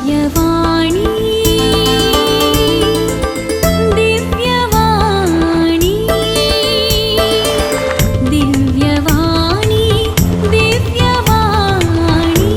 दिव्यवाणी दिव्यवाणी दिव्यवाणी दिव्यवाणी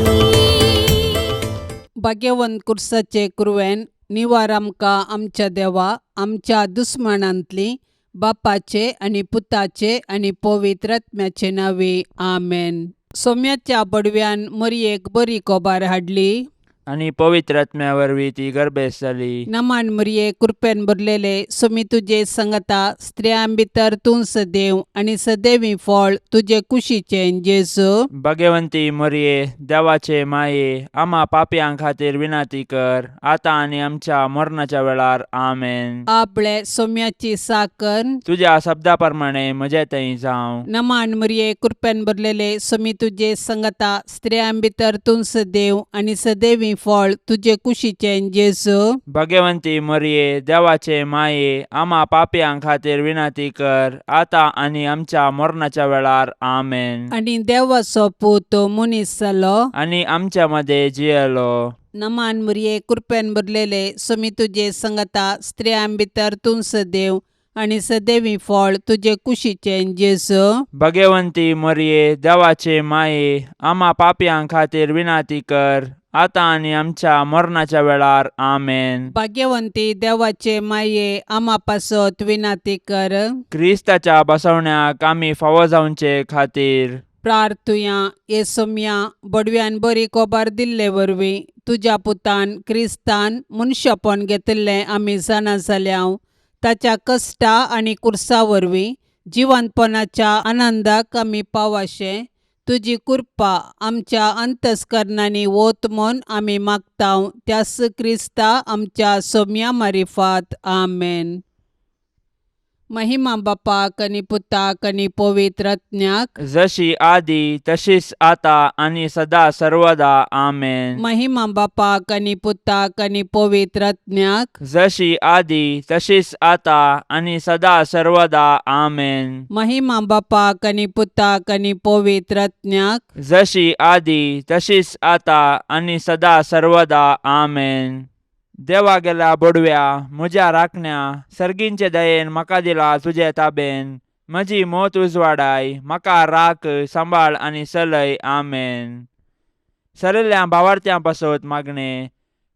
भाग्यवंत कुर्साचे कुरवेन निवार आमकां आमच्या देवा आमच्या दुस्मनांतली बापाचे आणि पुताचे आणि पवित्र आत्म्याचे नावे आमेन. सोम्याच्या बडव्यान मरियेक बरी कोबार हाडली आणि पवित्र आत्म्या वरवीं ती गर्भेस जाली. नमान मरिये कृपेन भरलेले सोमी तुजे संगता स्त्रियां भितर तूं सदैव आणि सदैवी फळ तुजे कुशीचे जेजू. भाग्यवंती मरिये देवाचे माये आम्हा पापयां खातीर विनाती कर आता आणि आमच्या मरणाच्या वेळार आमेन. आपले सोम्याची साकन तुझ्या शब्दा प्रमाणे म्हजे थंय जावं. नमान मरिये कृपेन भरलेले सोमी तुजे संगता स्त्रियां भितर तूं सदैव आणि सदैवी फळ तुजे कुशीचे जेजू. भाग्यवंती मरिये देवाचे माये आम्हा पापयां खातीर विनाती कर आता आणि आमच्या मरणाच्या वेळार आमेन. आणि देवाचो पूत मनीस जालो आणि आमच्या मध्ये जियेलो. नमान मरिये कृपेन भरलेले सोमी तुजे संगता स्त्रियां भितर तूं सदैव आणि सदैवी फळ तुजे कुशीचे जेजू. भाग्यवंती मरिये देवाचे माये आम्हा पापयां खातीर विनाती कर आता आणि आमच्या मरणाच्या वेळार आमेन. भाग्यवंती देवाचे माये आम्हा पासत विनाती कर. क्रिस्ताच्या बसवण्याक आम्ही फावो जावचे खातीर प्रार्थुया ये सोम्या बडव्यान बरी कोबार दिल्ले वरवीं तुज्या पुतान क्रिस्तान मनशापण घेतले आमी जाणा जाल्याव ताच्या कश्टा आनी कुर्सा वरवीं जिवंतपणाच्या आनंदाक आमी पावाशे तुजी कृपा आमच्या अंतस्करणांनी वोत म्हूण आमी मागताव त्यास क्रिस्ता आमच्या सोम्या मारिफात आमेन. महिमा बापाक आनी पुताक आनी पवित्र आत्म्याक जशी आदी तशीच आता आणि सदा सर्वदा आमेन. महिमा बापाक आनी पुताक आनी पवित्र आत्म्याक जशी आदी तशीच आता आणि सदा सर्वदा आमेन. महिमा बापाक आनी पुताक आनी पवित्र आत्म्याक जशी आदी तशीच आता आणि सदा सर्वदा आमेन. देवा गेला बडव्या म्हज्या राखण्या सर्गींचे दयेन म्हाका दिला तुजे ताबेन म्हजी मोत उजवाडाय म्हाका राख सांबाळ आनी चलय आमेन. सरिल्ल्या भावार्थ्यां पासत मागणे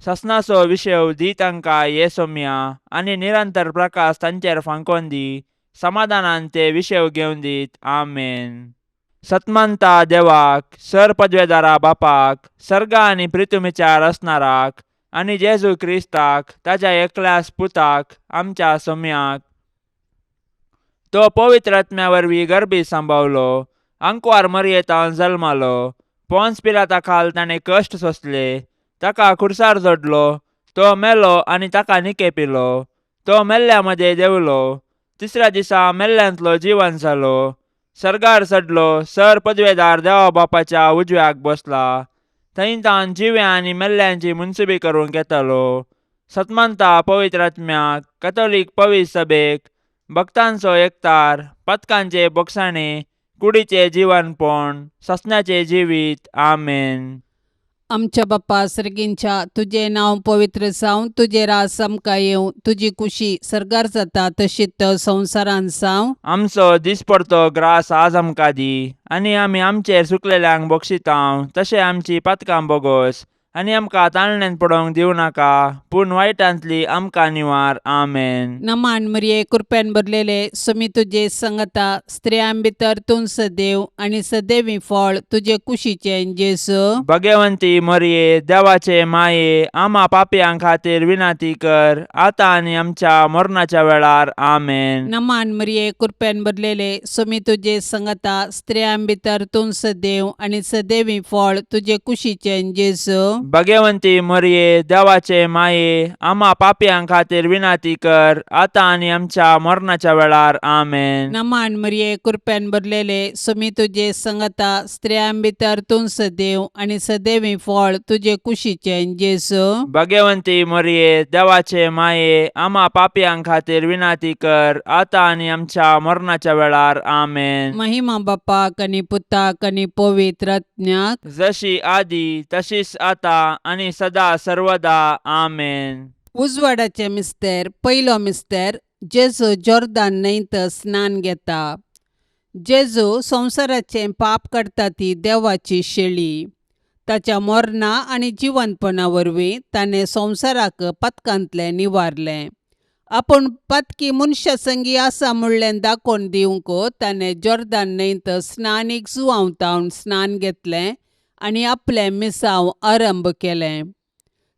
ससनाचो विशय दी तांकां ये सोम्या आनी निरंतर प्रकाश तांचेर फांकोन दी समाधानान ते विशय घेवन दीत आमेन. सतमंता देवाक सर पदवेदारा बापाक सर्गा आनी पृथ्वीचार असणाराक आणि जेजू क्रिस्ताक ताच्या एकल्याच पुताक आमच्या सोम्याक तो पवित्र आत्म्या वरवीं गर्भी सांबावलो अंकुवार मरयेतावन जल्मालो पोन्स पिलाता खाल ताणें कश्ट सोंसले ताका खुर्सार जोडलो तो मेलो आनी ताका निकेपिलो तो मेल्ल्या मध्ये देवलो तिसऱ्या दिसा मेल्ल्यांतलो जिवन जालो सर्गार चडलो सर पदवेदार देवा बापाच्या उजव्याक बसला थंय तान जिव्या आनी मेल्ल्यांची मुनसुबी करूंक येतालो. सतमंता पवित्र आत्म्याक कॅथोलीक पवित्र सभेक भक्तांचो एकतार पथकांचे बोगसाणे कुडीचे जीवनपण ससण्याचे जिवीत आमेन. आमच्या बाप्पा सर्गींच्या तुझे नाव पवित्र जावं तुझे रास आमकां येवं तुजी कुशी सर्गार जाता तशीच संवसारान जावं. आमचो दिसपडतो ग्रास आज आमकां दी आनी आमी आमचेर सुकलेल्यांक बक्षितांव तशें आमची पातकां बोगोस आनी आमकां ताळणेन पडोवंक दिवं नाका पूण वायटांतली आमकां निवार आमेन. नमान मरिये कृपेन भरलेले सोमी तुजे संगता स्त्रियां भितर तूं सदैव आनी सदैवी फळ तुजे कुशीचे जेजू. भाग्यवंती मरिये देवाचे माये आम्हा पापयां खातीर विनाती कर आता आनी आमच्या मरणाच्या वेळार आमेन. नमान मरिये कृपेन भरलेले सोमी तुजे संगता स्त्रियां भितर तूं सदैव आनी सदैवी फळ तुजे कुशीचे जेजू. भाग्यवंती मरिये देवाचे माये आम्हा पापयां खातीर विनाती कर आता आणि आमच्या मरणाच्या वेळार आमेन. नमान मरिये कृपेन भरलेले सोमी तुजे संगता स्त्रियां भितर तूं सदैव आनी सदैवी फळ तुजे कुशीचे जेजू. भाग्यवंती मरिये देवाचे माये आम्हा पापयां खातीर विनाती कर आता आणि आमच्या मरणाच्या वेळार आमेन. महिमा बापाक आनी पुताक आनी पवित्र आत्म्याक जशी आदी तशीच आता आणि सदा सर्वदा आमेन. उजवाडाचे मिस्तेर पयलो मिस्तेर जेजू जॉर्दान न्हंयत स्नान घेता. जेजू संवसाराचें पाप काडटा ती देवाची शेळी. ताच्या मरणा आनी जिवंतपणा वरवीं ताणें संवसाराक पातकांतलें निवारलें. आपूण पातकी मनशा संगी आसा म्हणलें दाखोवन दिवंक ताणें जॉर्दान न्हंयत स्नानीक जुवांवतावन स्नान घेतलें आनी आपलें मिसांव आरंभ केलें.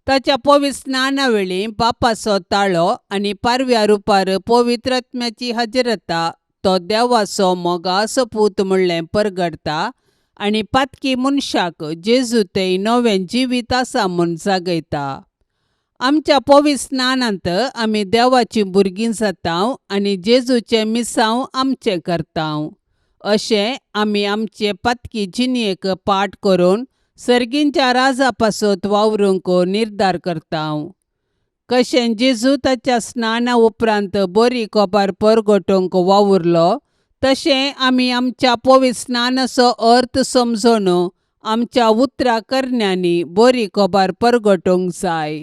ताच्या पवित्र स्नाना वेळी पापाचो ताळो आनी पारव्या रुपार पवित्र आत्म्याची हजरता तो देवाचो मोगाचो पूत म्हणलें परगडता आनी पातकी मनशाक जेजू तें नवें जिवीत आसा म्हूण जागयता. आमच्या पवित्र स्नानांत आमी देवाची भुरगीं जाताव आनी जेजूचें मिसांव आमचें करताव. अशें आमी आमचे पातकी जिणयेक पाट करून सर्गींच्या राजा पासत वावरूंक निर्धार करताव. कशें जेजू ताच्या स्नाना उपरांत बरी कोबार परगटोवंक वावुरलो तशें आमी आमच्या पवित्र स्नानाचो अर्थ समजून आमच्या उतरां करण्यांनी बरी कोबार परगटोवंक जाय.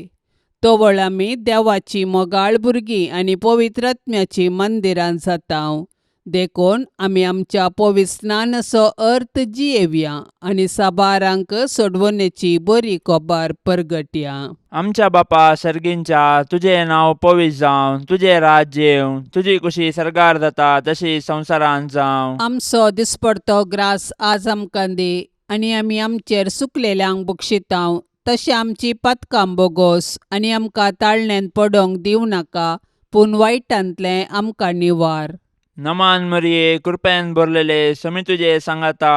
तोवळ आमी देवाची मोगाळ भुरगीं आनी पवित्र आत्म्याची मंदिरां जाताव. देखून आमी आमच्या पवित्र स्नानाचो अर्थ जियेवया आनी साबारांक सोडवणेची बरी कोबार परगटया. आमच्या बापा सर्गींच्या तुझें नांव पवित्र जावं, तुझें राज्य येवं, तुजी कुशी सरकार जाता तशी संवसारांत जावं. आमचो दिसपडतो ग्रास आज आमकां दी आनी आमी आमचेर सुकलेल्यांक बक्षिताव तशें आमची पातकां बोगोस आनी आमकां ताळणेंत पडोवंक दिवं नाका पूण वायटांतलें आमकां निवार. नमान मरिये कृपेन भरलेले समी तुजे सांगाता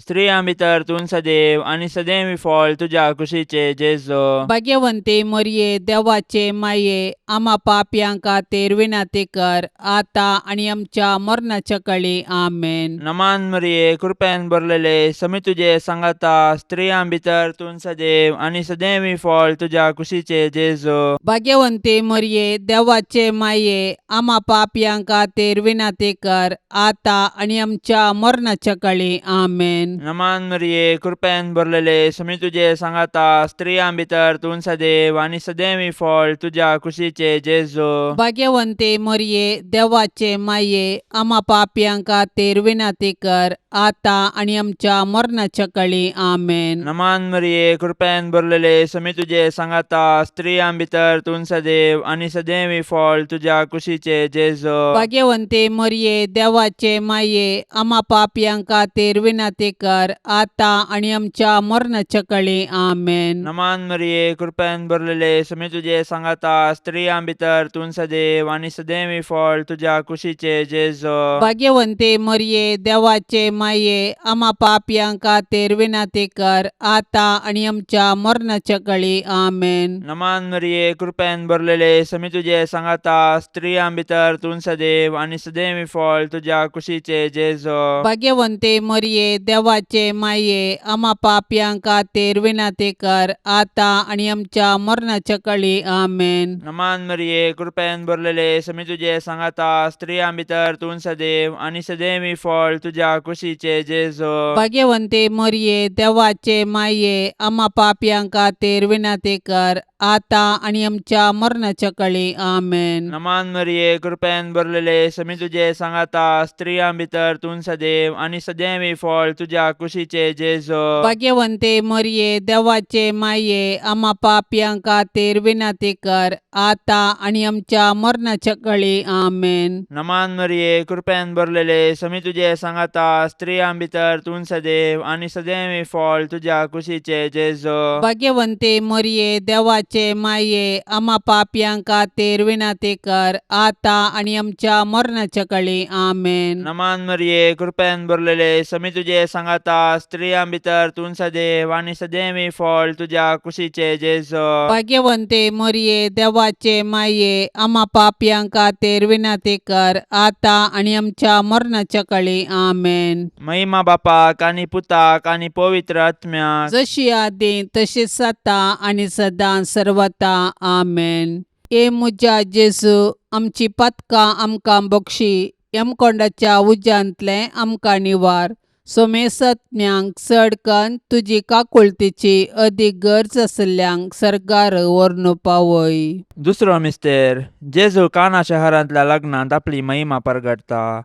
स्त्रियां भितर तूं सदैव आनी सदैव फळ तुज्या कुशीचे जेजू. भाग्यवंते मरिये देवाचे माये आम्हा पापयांक खातीर विनाती कर आता आनी आमच्या मरणाच्या काळी आमेन. नमान मरिये कृपेन भरलेले समी तुजे सांगाता स्त्रियां भितर तूं सदैव आनी सदैव फळ तुज्या कुशीचे जेजू. भाग्यवंते मरिये देवाचे माये आम्हा पापयांक खातीर विनाती कर आता आनी आमच्या मरणाच्या काळी आमेन. नमान मरिये कृपेन भरलेले समी तुजे सांगाता स्त्रियां भितर तूं सदैव आनी सदैव फळ तुज्या कुशीचे जेजू. भाग्यवंते मरिये देवाचे माये आम्हा पापयांक खातीर विनाती कर आता आनी आमच्या मरणाच्या काळी आमेन. नमान मरिये कृपेन भरलेले समी तुजे सांगाता स्त्रियां भितर तूं सदैव आनी सदैव फळ तुज्या कुशीचे जेजू. भाग्यवंते मरिये देवाचे माये आम्हा पापयांक खातीर विनाती कर आता आनी आमच्या मरणाच्या काळी आमेन. नमान मरिये कृपेन भरलेले समी तुजे सांगाता स्त्रियां भितर तूं सदैव आनी सदैव फळ तुज्या कुशीचे जेजू. भाग्यवंते मरिये देवाचे माये आम्हा पापयांक खातीर विनाती कर आता आनी आमच्या मरणाच्या काळी आमेन. नमान मरिये कृपेन भरलेले समी तुजे सांगाता स्त्रियां भितर तूं सदैव आनी सदैव फळ तुज्या कुशीचे जेजू. भाग्यवंते मरिये देवाचे माये आम्हा पापयांक खातीर विनाती कर आता आनी आमच्या मरणाच्या काळी आमेन. नमान मरिये कृपेन भरलेले समी तुजे सांगाता स्त्रियां भितर तूं सदैव आनी सदैव फळ तुज्या कुशीचे जेजू. भाग्यवंते मरिये देवाचे माये आम्हा पापयांक खातीर विनाती कर आता आनी आमच्या मरणाच्या काळी आमेन. नमान मरिये कृपेन भरलेले समी तुजे सांगाता स्त्रियां भितर तूं सदैव आनी सदैव फळ तुज्या कुशीचे जेजू. भाग्यवंते मरिये देवाचे माये आम्हा पापयांक खातीर विनाती कर आता आनी आमच्या मरणाच्या काळी आमेन. नमान मरिये कृपेन भरलेले समी तुजे सांगाता स्त्रियां भितर तूं सदैव आनी सदैव फळ तुज्या कुशीचे जेजू. भाग्यवंते मरिये देवाचे माये आम्हा पापयांक खातीर विनाती कर आता आनी आमच्या मरणाच्या काळी आमेन. नमान मरिये कृपेन भरलेले समी तुजे सांगाता स्त्रियां भितर तूं सदैव आनी सदैव फळ तुज्या कुशीचे जेजू. भाग्यवंते मरिये देवाचे माये आम्हा पापयांक खातीर विनाती कर आता आनी आमच्या मरणाच्या काळी आमेन. महिमा बापाक आनी पुताक आनी पवित्र आत्म्याक जशी आदी तशीच आता आनी सदां सर्वता आमेन. ए मुजा जेजू आमची पातकां आमकां बक्षी यमकोंडाच्या उज्यांतलें आमकां निवार सोमेसत्म्यांक चड कन्न तुजी काकुळतीची अदीक गरज आसल्ल्यांक सरकार व्हरून पावय. दुसरो मिस्तेर जेजू काना शहरांतल्या लग्नांत आपली महिमा परगटता.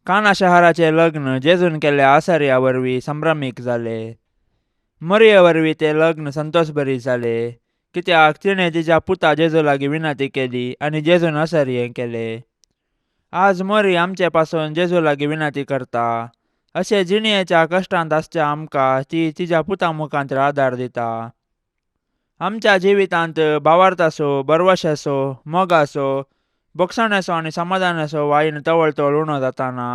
काना शहराचे लग्न जेजून केल्ल्या आसर्या वरवीं संभ्रमीक जाले. मरिये वरवीं ते लग्न संतोषभरीत जाले, कित्याक तिणें तिच्या पुता जेजू लागीं विनंती केली आनी जेजून आसर्यें केले. आज मरी आमचे पासून जेजू लागीं विनंती करता. अशे जिणयेच्या कश्टांत आसच्या आमकां ती तिच्या पुता मुखांतर आदार दिता. आमच्या जिवितांत भावार्थ आसूं, बरवश आसूं, मोग आसूं, भोगसण आसूं आनी समाधान आसूं वाईन तवळ तवळ उणो जाताना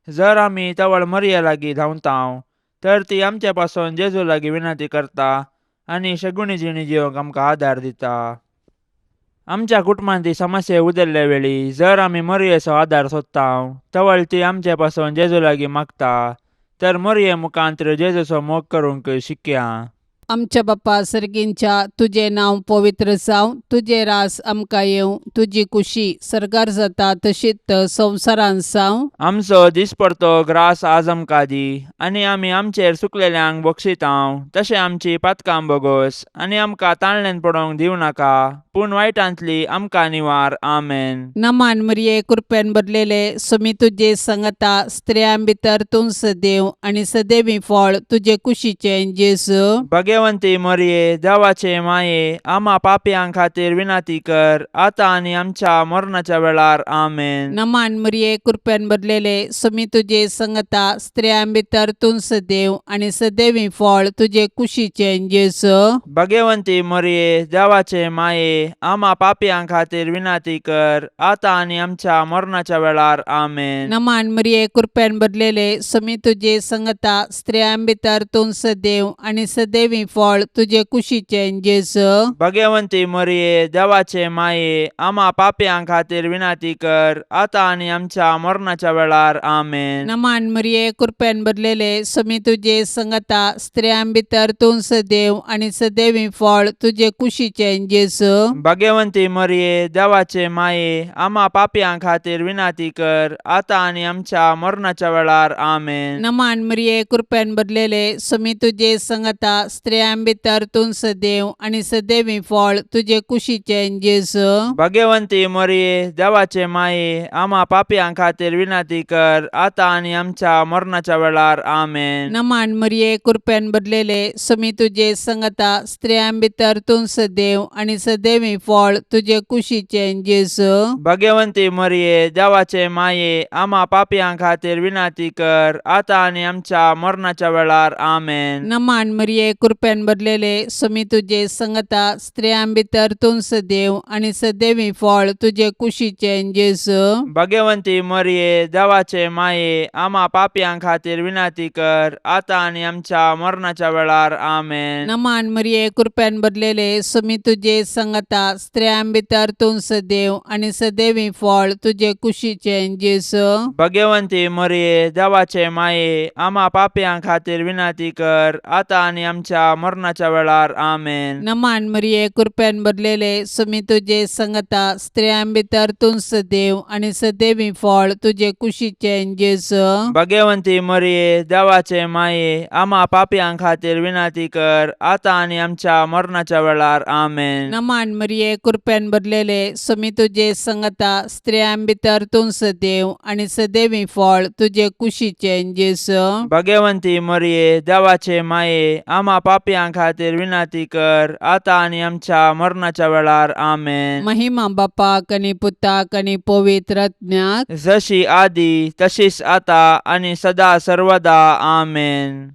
जर आमी तवळ मरिये लागीं धांवताव तर ती आमचे पासून जेजू लागीं विनंती करता आनी शगुणी जिणी जिवंक आमकां आदार दिता. आमच्या कुटुंबांत ती समस्या उदेल्ले वेळी जर आमी मरयेचो आदार सोदताव तवळ ती आमचे पासून जेजू लागीं मागता तर मरये मुखांतर जेजूचो मोग करूंक शिकया. आमच्या बापा सर्गींच्या तुझे नांव पवित्र जावं, तुझे रास आमकां येवं, तुजी कुशी सरकार जाता तशीच संवसारांत जावं. आमचो दिसपडतो ग्रास आज आमकां दी आनी आमी आमचेर चुकलेल्यांक बक्षिताव तशें आमची पातकां बोगोस आनी आमकां ताळणेन पडोवंक दिवं नाका पूण वायटांतली आमकां निवार. आमेन. नमान मरिये कृपेन भरलेले समी तुजे संगता स्त्रियां भितर तूं सदैव आनी सदैवी फळ तुजे कुशीचे जेजू. भगवंती मरिये देवाचे माये आम्हा पापयां खातीर विनंती कर आतां आनी आमच्या मरणाच्या वेळार. आमेन. नमान मरिये कृपेन भरलेले समी तुजे संगता स्त्रियां भितर तूं सदैव आनी सदैवी फळ तुजे कुशीचे जेजू. भगवंती मरिये देवाचे माये आम्हा पापयां खातीर विनंती कर आतां आनी आमच्या मरणाच्या वेळार. आमेन. नमान मरिये कृपेन भरलेले समी तुजे संगता स्त्रियां भितर तूं सदैव आनी सदैवी फळ तुजे कुशीचे जेजू. भगवंती मरिये देवाचे माये आम्हा पापयां खातीर विनंती कर आतां आनी आमच्या मरणाच्या वेळार. आमेन. नमान मरिये कृपेन भरलेले समी तुजे संगता स्त्रियां भितर तूं सदैव आनी सदैवी फळ तुजे कुशीचे जेजू. भगवंती मरिये देवाचे माये आम्हा पापयां खातीर विनंती कर आतां आनी आमच्या मरणाच्या वेळार. आमेन. नमान मरिये कृपेन भरलेले समी तुजे संगता स्त्रियां भितर तूं सदैव आनी सदैवी फळ तुजे कुशीचे जेजू. भगवंती मरिये देवाचे माये आम्हा पापयां खातीर विनंती कर आतां आनी आमच्या मरणाच्या वेळार. आमेन. नमान मरिये कृपेन भरलेले समी तुजे संगता स्त्रियां भितर तूं सदैव आनी सदैवी फळ तुजे कुशीचे जेजू. भगवंती मरिये देवाचे माये आम्हा पापयां खातीर विनंती कर आतां आनी आमच्या मरणाच्या वेळार. आमेन. नमान मरिये कृपेन भरलेले समी तुजे संगता स्त्रियां भितर तूं सदैव आनी सदैवी फळ तुजे कुशीचे जेजू. भगवंती मरिये देवाचे माये आम्हा पापयां खातीर विनंती कर आतां आनी आमच्या मरणाच्या वेळार. आमेन. नमान मरिये कृपेन भरलेले समी तुजे संगता स्त्रियां भितर तूं सदैव आनी सदैवी फळ तुजे कुशीचे जेजू. भगवंती मरिये देवाचे माये आम्हा पापयां खातीर विनंती कर आतां आनी आमच्या मरणाच्या वेळार. आमेन. नमान मरिये कृपेन भरलेले समी तुजे संगता स्त्रियां भितर तूं सदैव आनी सदैवी फळ तुजे कुशीचे जेजू. भगवंती मरिये देवाचे माये आम्हा पापयां खातीर विनंती कर आतां आनी आमच्या मरणाच्या वेळार. आमेन. नमान मरिये कृपेन भरलेले समी तुजे संगता स्त्रियां भितर तूं सदैव आनी सदैवी फळ तुजे कुशीचे जेजू. भगवंती मरिये देवाचे माये आम्हा पापयां खातीर विनंती कर आतां आनी आमच्या मरणाच्या वेळार. आमेन. महिमा बापाक आनी पुताक आनी पवित्र आत्म्याक जशी आदी तशीच आतां आनी सदा सर्वदा. आमेन.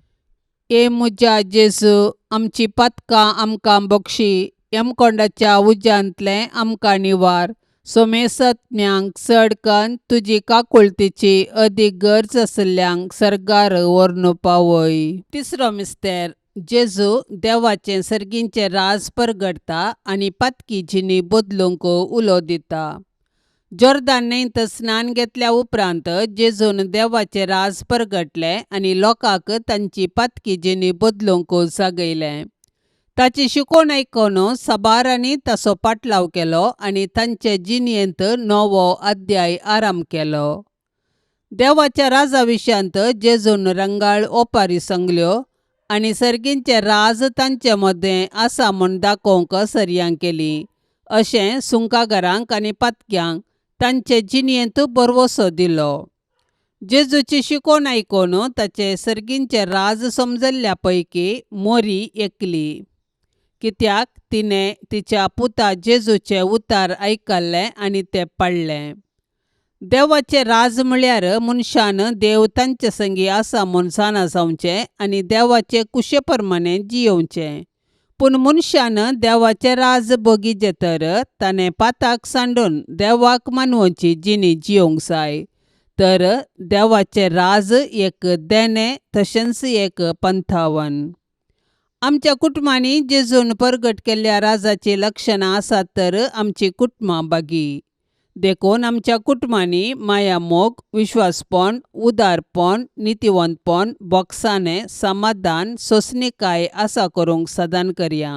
ए मुजा जेजू आमची पातकां आमकां बक्षी यमकोंडाच्या उज्यांतले आमकां निवार. सोमेसत्म्यांक चड कन्न तुजी काकुळतीची अदीक गरज आसल्ल्यांक सरकार व्हरून पावय. तिसरो मिस्तेर जेजू देवाचे सर्गींचे राज परगटता आनी पातकी जिणी बदलूंक उलो दिता. जोर्दान न्हंयत स्नान घेतल्या उपरांत जेजून देवाचे राज परगटले आनी लोकांक तांची पातकी जिणी बदलूंक सांगयलें. ताची शिकवण आयकून साबारांनी ताचो पाटलाव केलो आनी तांचे जिणयेंत नवो अध्याय आराम केलो. देवाच्या राजा विशांत जेजून रंगाळ ओपारी सांगल्यो आनी सर्गींचे राज तांचे मदें आसा म्हूण दाखोवंक सरयांक केली. अशें सुंकागारांक आनी पातक्यांक तांचे जिणयेंत बरवसो दिलो. जेजूची शिकोवन आयकून ताचे सर्गींचे राज समजल्ल्या पैकी मोरी एकली, कित्याक तिणें तिच्या पुता जेजूचे उतार आयकल्ले आनी ते पडले. देवाचे राज म्हळ्यार मनशान देव तांचे संगी आसा म्हूण जाणा जावचें आनी देवाचे कुशे प्रमाणे जियोवचें. पूण मनशान देवाचे राज बगीचे तर ताणें पाताक सांडून देवाक मानवची जिणी जियोंक जाय. तर देवाचे राज एक देणे तशेंच एक पंथावन. आमच्या कुटुंबांनी जेजून प्रगट केल्ल्या राजाची लक्षणां आसात तर आमची कुटुंबां बागी. देखून आमच्या कुटुंबांनी माया मोग, विश्वासपण, उदारपण, नितिवंतपण, बोगसाणें, समाधान, सोंसणीकाय आसा करूंक सदान करया.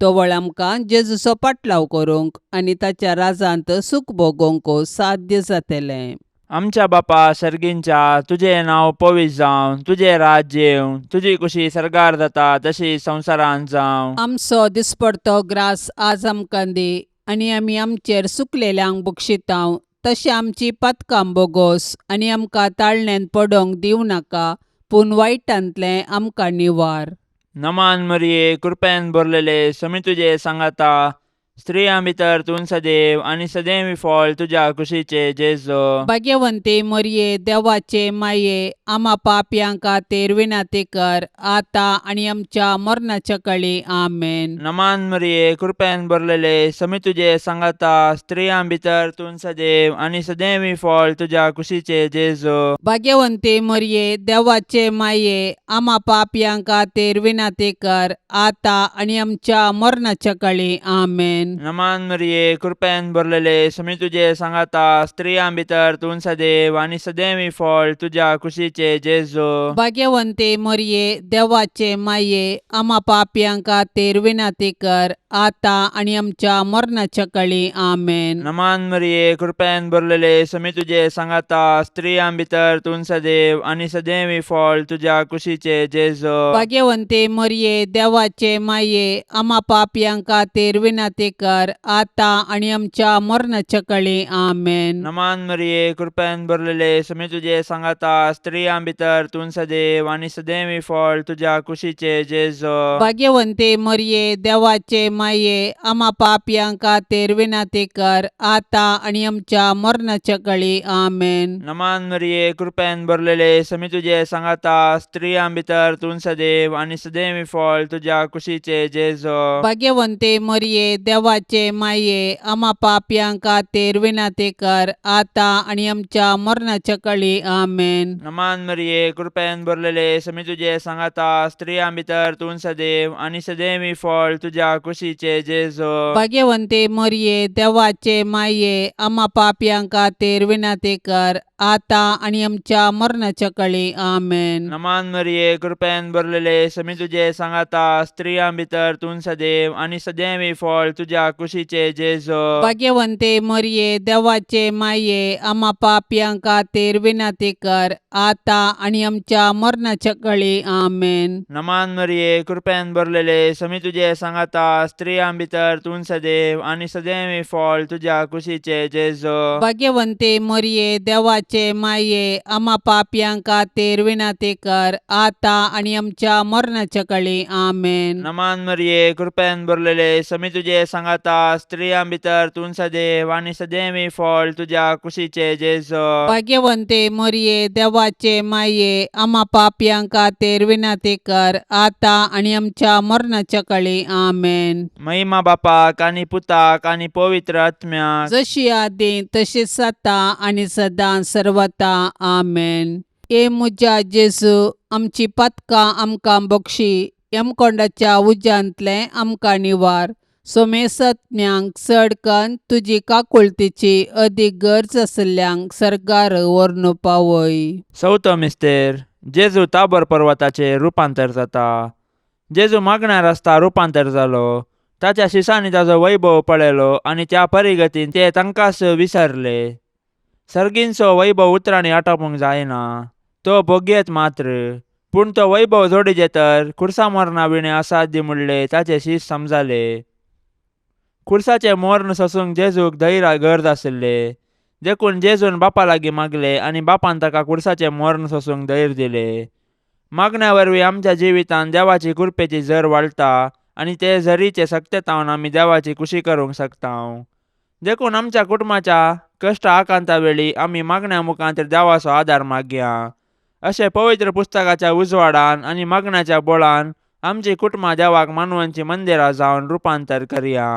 तोवळ आमकां जेजूचो पाटलाव करूंक आनी ताच्या राजांत सूख भोगोवंक साध्य जातलें. आमच्या बापा सर्गींच्या, तुझें नांव पवित्र जावं, तुझें राज्य येवं, तुजी कुशी सरगार जाता तशी संवसारांत जावं. आमचो दिसपडतो ग्रास आज आमकां दी आनी आमी आमचेर सुकलेल्यांक बक्षितांव, तशें आमची पातकां बोगोस आनी आमकां ताळण्यांत पडोवंक दिवं नाका, पूण वायटांतलें आमकां निवार. नमान मरिये, कृपेन भरलेले, समी तुजे सांगाता, स्त्रियां भितर तूं सदैव आनी सदैवी फळ तुज्या कुशीचे जेजो. भाग्यवंते मरिये, देवाचे माये, आमा पापयांक खातीर विनाती कर, आतां आनी आमच्या मरणाच्या काळी आमेन. नमान मरिये, कृपेन भरलेले, समी तुजे सांगाता, स्त्रियां भितर तूं सदैव आनी सदैवी फळ तुज्या कुशीचे जेजो. भाग्यवंते मरिये, देवाचे माये, आमा पापयांक खातीर विनाती कर, आतां आनी आमच्या मरणाच्या काळी आमेन. नमान मरिये, कृपेन भरलेले, समी तुजे सांगाता, स्त्रियां भितर तूं सदैव आनी सदैवी फळ तुज्या कुशीचे जेजो. भाग्यवंते मरिये, देवाचे माये, आमा पापयांक खातीर विनाती कर, आतां आनी आमच्या मरणाच्या काळी आमेन. नमान मरिये, कृपेन भरलेले, समी तुजे सांगाता, स्त्रियां भितर तूं सदैव आनी सदैवी फळ तुज्या कुशीचे जेजो. भाग्यवंते मरिये, देवाचे माये, आमा पापयांक खातीर विनाती कर, आतां आनी आमच्या मरणाच्या काळी आमेन. नमान मरिये, कृपेन भरलेले, समी तुजे सांगाता, स्त्रियां भितर तूं सदैव आनी सदैवी फळ तुज्या कुशीचे जेजो. भाग्यवंते मरिये, देवाचे माये, आमा पापयांक खातीर विनाती कर, आतां आनी आमच्या मरणाच्या काळी आमेन. नमान मरिये, कृपेन भरलेले, समी तुजे सांगाता, स्त्रियां भितर तूं सदैव आनी सदैवी फळ तुज्या कुशीचे जेजो. भाग्यवंते मरिये, देवाचे माये, आमा पापयांक खातीर विनाती कर, आतां आनी आमच्या मरणाच्या काळी आमेन. नमान मरिये, कृपेन भरलेले, समी तुजे सांगाता, स्त्रियां भितर तूं सदैव आनी सदैवी फळ तुज्या कुशीचे जेजो. भाग्यवंते मरिये, देवाचे माये, आमा पापयांक खातीर विनाती कर, आतां आनी आमच्या मरणाच्या काळी आमेन. नमान मरिये, कृपेन भरलेले, समी तुजे सांगाता, स्त्रियां भितर तूं सदैव आनी सदैवी फळ तुज्या कुशीचे जेजो. भाग्यवंते मरिये, देवाचे माये, आमा पापयांक खातीर विनाती कर, आतां आनी आमच्या मरणाच्या काळी आमेन. नमान मरिये, कृपेन भरलेले, समी तुजे सांगाता, स्त्रियां भितर तूं सदैव आनी सदैवी फळ तुज्या कुशीचे जेजो. भाग्यवंते मरिये, देवाचे माये, आमा पापयांक खातीर विनाती कर, आतां आनी आमच्या मरणाच्या काळी आमेन. नमान मरिये, कृपेन भरलेले, समी तुजे सांगाता, स्त्रियां भितर तूं सदैव आनी सदैवी फळ तुज्या कुशीचे जेजो. भाग्यवंते मरिये, देवाचे माये, आमा पापयांक खातीर विनाती कर, आतां आनी आमच्या मरणाच्या काळी आमेन. महिमा बापाक आनी पुताक आनी पवित्र आत्म्याक, जशी आदी तशीच आता आनी सदां सर्वता आमेन. ए मुजा जेजू, आमची पातकां आमकां बक्षी, यमकोंडाच्या उज्यांतलें आमकां निवार. सोमेसत्म्यांक चडकन तुजी काकुळतीची अदीक गरज आसल्यांक सरकार व्हरून पावय. चवथो मिस्तेर, जेजू ताबोर पर्वताचेर रुपांतर जाता. जेजू मागण्यार आसता रुपांतर जालो. ताच्या शिसांनी ताचो वैभव पळयलो आनी त्या परिगतीन ते तांकांच विसरले. सर्गींचो वैभव उतराणी आटोवंक जायना. तो भोगयेत मात्र, पूण तो वैभव जोडिजे तर खुर्सा मोरना विणे असाध्य म्हणले ताचे शीश समजाले. खुर्साचे मोर्न सोसूंक जेजूक धैर्य गरज आशिल्ले. देखून जेजून बापा लागीं मागले आनी बापान ताका खुर्साचे मोर्न सोसूंक धैर्य दिले. मागण्या वरवीं आमच्या जिवितांत देवाची कृपेची झर वाडटा आनी ते झरीचे सत्यतावन आमी देवाची खुशी करूंक शकता. देखून आमच्या कुटुंबाच्या कश्ट आकांता वेळी आमी मागण्या मुखांतर देवाचो आदार मागया. अशें पवित्र पुस्तकाच्या उजवाडान आनी मागण्याच्या बोळान आमची कुटुंबां देवाक मानवांची मंदिरां जावन रुपांतर करया.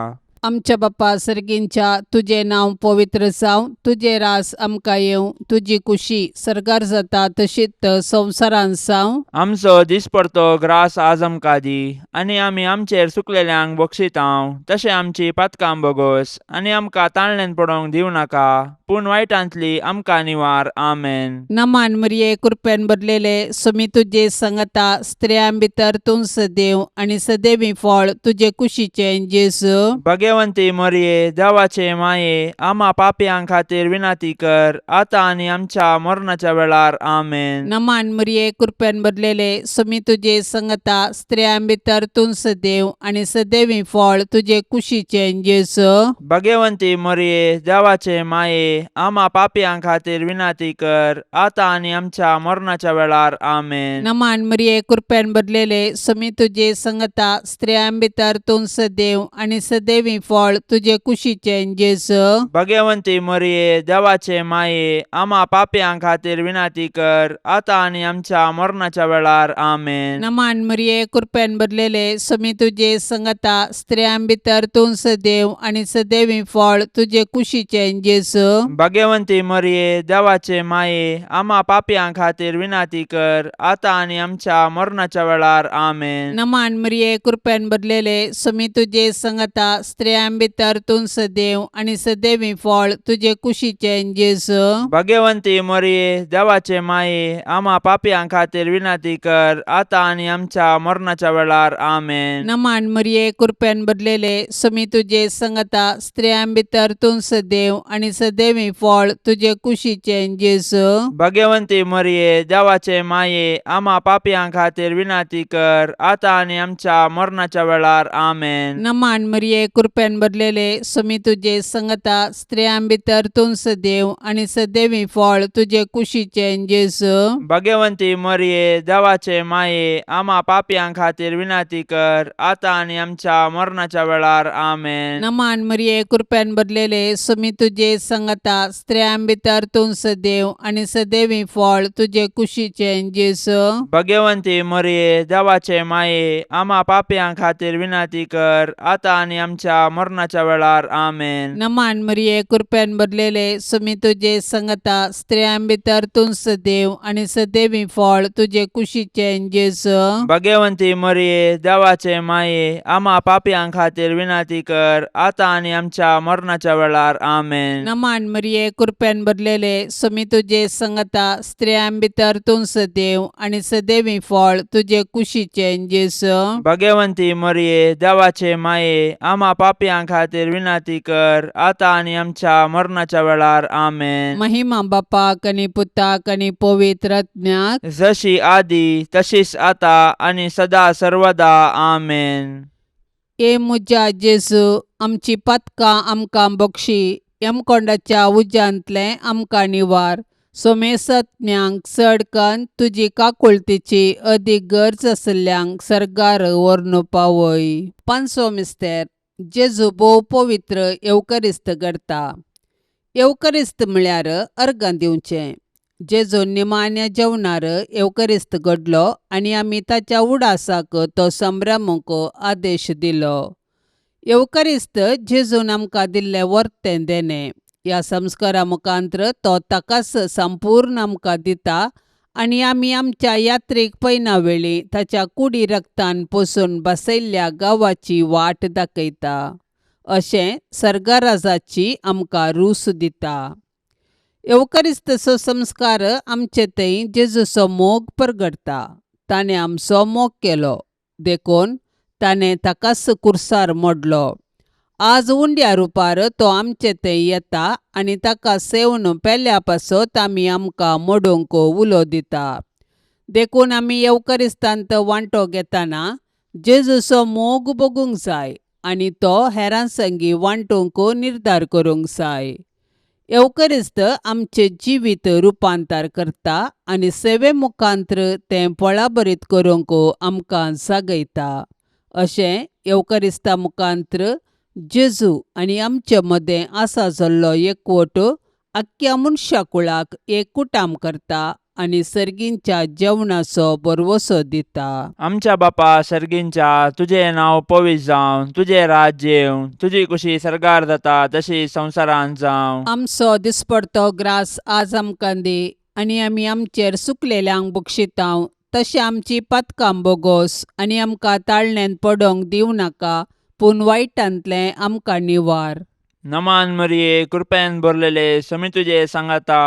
आमच्या बाप्पा सर्गींच्या तुझे नाव पवित्र जावं, तुझे रास आमकां येवं, तुजी खुशी सरकार जाता तशीच संवसारांत जावं. आमचो दिसपडतो ग्रास आज आमकां दी, आनी आमी आमचेर सुकलेल्यांक बक्षितांव. तशें आमची पातकां बोगोस आनी आमकां ताळणेन पडोवंक दिवं नाका, पूण वायटांतली आमकां निवार. आमेन. नमान मरिये कृपेन भरलेले सुमी तुजे संगता स्त्रियां भितर तूं सदैव आनी सदैवी फळ तुजे कुशीचें जेजू. भगवंती मरिये देवाचे माये, आम्हा पापयां खातीर विनाती कर, आता आनी आमच्या मरणाच्या वेळार. आमेन. नमान मरिये कृपेन भरलेले सुमी तुजे संगता स्त्रियां भितर तूं सदैव आनी सदैवी फळ तुजे कुशीचें जेजू. भगवंती मरिये देवाचे माये, आम्हा पापयां खातीर विनाती कर, आता आनी आमच्या मरणाच्या वेळार. आमेन. नमान मरिये कृपेन भरलेले सुमी तुजे संगता स्त्रियां भितर तूं सदैव आनी सदैवी फळ तुजे कुशीचें जेजू. भगवंती मरिये देवाचे माये, आम्हा पापयां खातीर विनाती कर, आता आनी आमच्या मरणाच्या वेळार. आमेन. नमान मरिये कृपेन भरलेले सुमी तुजे संगता स्त्रियां भितर तूं सदैव आनी सदैवी फळ तुजे कुशीचें जेजू. भगवंती मरिये देवाचे माये, आम्हा पापयां खातीर विनाती कर, आता आनी आमच्या मरणाच्या वेळार. आमेन. नमान मरिये कृपेन भरलेले सुमी तुजे संगता स्त्रियां भितर तूं सदैव आनी सदैवी फळ तुजे कुशीचें जेजू. भगवंती मरिये देवाचे माये, आम्हा पापयां खातीर विनाती कर, आता आनी आमच्या मरणाच्या वेळार. आमेन. नमान मरिये कृपेन भरलेले सुमी तुजे संगता स्त्रियां भितर तूं सदैव आनी सदैवी फळ तुजे कुशीचें जेजू. भगवंती मरिये देवाचे माये, आम्हा पापयां खातीर विनाती कर, आता आनी आमच्या मरणाच्या वेळार. आमेन. नमान मरिये कृपेन भरलेले सुमी तुजे संगता स्त्रियां भितर तूं सदैव आनी सदैवी फळ तुजे कुशीचें जेजू. भगवंती मरिये देवाचे माये, आम्हा पापयां खातीर विनाती कर, आता आनी आमच्या मरणाच्या वेळार. आमेन. नमान मरिये कृपेन भरलेले सुमी तुजे संगता स्त्रियां भितर तूं सदैव आनी सदैवी फळ तुजे कुशीचें जेजू. भगवंती मरिये देवाचे माये, आम्हा पापयां खातीर विनाती कर, आता आनी आमच्या मरणाच्या वेळार. आमेन. नमान मरिये कृपेन भरलेले सुमी तुजे संगता स्त्रियां भितर तूं सदैव आनी सदैवी फळ तुजे कुशीचें जेजू. भगवंती मरिये देवाचे माये, आम्हा पापयां खातीर विनाती कर, आता आनी आमच्या मरणाच्या वेळार. आमेन. नमान मरिये कृपेन भरलेले सुमी तुजे संगता स्त्रियां भितर तूं सदैव आनी सदैवी फळ तुजे कुशीचें जेजू. भगवंती मरिये देवाचे माये, आम्हा पापयां खातीर विनाती कर, आता आनी आमच्या मरणाच्या वेळार. आमेन. महिमा बापाक आनी पुताक आनी पवित्र आत्म्याक, जशी आदी तशीच आता आनी सदा सर्वदा. आमेन. ए मुजा जेजू, आमची पातकां आमकां बक्षी, यमकोंडाच्या उज्यांतले आमकां निवार. सोमेसत्म्यांक चडकन तुजी काकुळतीची अदीक गरज आशिल्ल्यांक सरकार व्हरून पावय. पांचवो मिस्तेर, जेजू भोव पवित्र येवकरिस्त करता. येवकरिस्त म्हळ्यार अर्गां दिवचें. जेजू निमाण्या जेवणार येवकरिस्त घडलो आनी आमी ताच्या उडासाक तो संभ्रमूंक आदेश दिलो. येवकरिस्त जेजून आमकां दिल्लें वर्तें देणें. ह्या संस्कारा मुखांतर तो ताकाच संपूर्ण आमकां दिता आनी आमी आमच्या यात्रेक पैना वेळी ताच्या कुडी रक्तान पोसून बसयल्ल्या गांवाची वाट दाखयता. अशें सर्गराजाची आमकां रूस दिता. येवकरिस्तचो संस्कार आमचे थंय जेजूचो मोग परगडटा. ताणें आमचो मोग केलो देखून ताणें ताकाच कुर्सार मोडलो. आज उंड्या रुपार तो आमचे थंय येता आनी ताका सेवन पेल्या पासत आमी आमकां मोडूंक उलो दिता. देखून आमी येवकरिस्तांत वांटो घेतना जेजूचो मोग बगूंक जाय आनी तो हेरां संगी वांटूंक निर्धार करूंक जाय. येवकरिस्त आमचे जिवीत रुपांतर करता आनी सेवे मुखांत्र तें फळाबरीत करूंक आमकां जागयता. अशें येवकरिस्ता मुखांत्र जेजू आनी आमचे मदें आसा जाल्लो एकवट आख्ख्या मनशा कुळाक एक कुटाम करता आनी सर्गींच्या जेवणाचो भरवसो दिता. आमच्या बापा सर्गींच्या, तुजें नांव पवित्र जावं, तुजें राज्य येवं, तुजी कुशी सरकार जाता तशी संवसारांत जावं. आमचो दिसपडतो ग्रास आज आमकां दी आनी आमी आमचेर सुकलेल्यांक बक्षितांव तशें आमची पातकां बोगोस आनी आमकां ताळण्यांत पडोंक दिवं नाका पूण वायटांतलें आमकां निवार. नमान मरिये, कृपेन भरलेले, समी तुजे सांगाता,